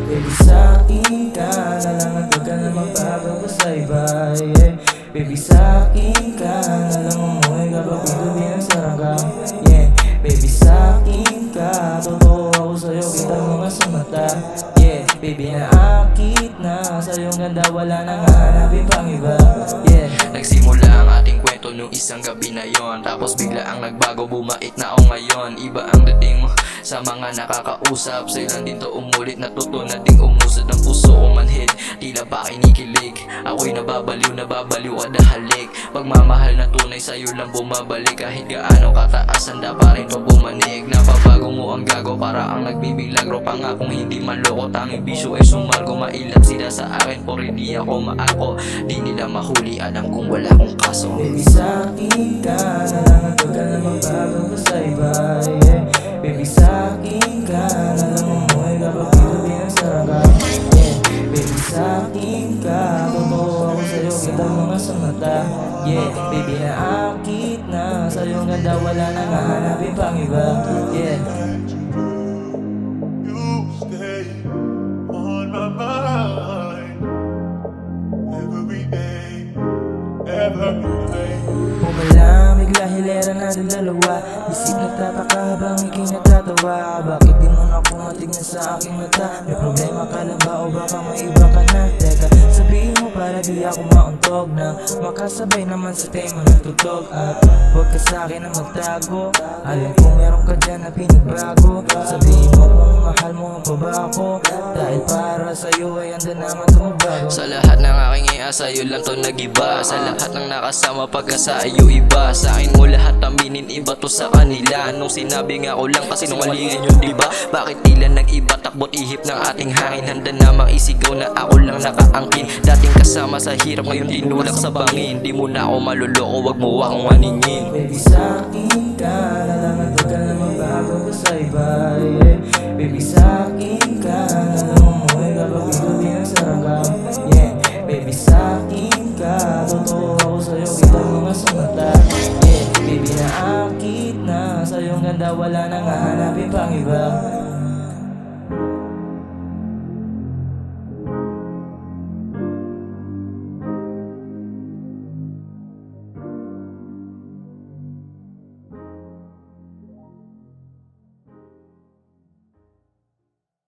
Baby, sa'kin ka na lang at huwag ka na magbabago sa iba, yeah. Baby, sa'kin ka na lang umuwi kapag pituloy ng saranggang, yeah. Baby, sa'kin ka, totoo ako sa'yo, kita mo nga sa mata, yeah. Baby, naakit na sa iyong ganda, wala nang hahanapin pang iba, yeah. Nagsimula ang ating kwento nung isang gabi na yon, tapos bigla ang nagbago, bumait na ako ngayon. Iba ang dating mo sa mga nakakausap, sa'yo lang din to umulit, natuto na ding umusad ang puso ko manhid. Tila ba kinikilig, ako'y nababaliw kada halik. Pagmamahal na tunay sa'yo lang bumabalik, kahit gaano kataas handa pa rin to bumanig. Napabago mo ang gago para ang nagbibilagro, pangakong hindi maloko, tanging bisyo ay sumalgo. Mailat sila sa akin por hindi ako maako, di nila mahuli, alam kong wala akong kaso. Baby, sa'kin ka na lang at huwag ka na magbabago sa iba, yeah. Baby, sa'kin ka na lang umuwi kapag pituloy ng saranggang, yeah. Baby, sa'kin ka, totoo ako sa'yo, kita mo nga sa mata, yeah. Baby, naakit na sa iyong ganda, wala nang hahanapin pang iba, yeah. You stay on my mind every day, every day. Pumalamig la hilera natin dalawa, isip nagtataka habang ika'y nagtatawa. Bakit di mo na kumatignan sa aking mata? May problema ka na ba o baka may iba ka na? Teka, sabihin mo para di ako mauntog na makasabay naman sa tema ng tutog. At huwag ka sa'kin na magtago, alam kong meron ka dyan na pinagbago. Sabihin mo kung mahal mo ang pa ba ako, dahil para sa'yo ay handa naman tumabago. Sa lahat ng aking iya, sa'yo lang to nagiba. Sa lahat ng nakasama pagka sa'yo iba, sa akin mo lahat aminin, iba to sa kanila. Nung sinabi nga ko lang kasi nungalingan yun, diba? Bakit tila nag-iba, takbot ihip ng ating hangin, handa namang isigaw na ako lang nakaangkin. Dating kasama sa hirap, ngayon dinulak sa bangin. Di mo na ako maluloko, wag mo akong maningin. Baby, sa'kin ka na lang at huwag ka na magbabago sa iba, yeah. Baby, sa'kin ka na lang umuwi kapag pituloy ng saranggang, yeah. Baby, sa'kin ka, totoo ako sa'yo, kita mo nga sa mata, yeah. Baby, naakit na sa iyong ganda, wala nang hahanapin pang iba.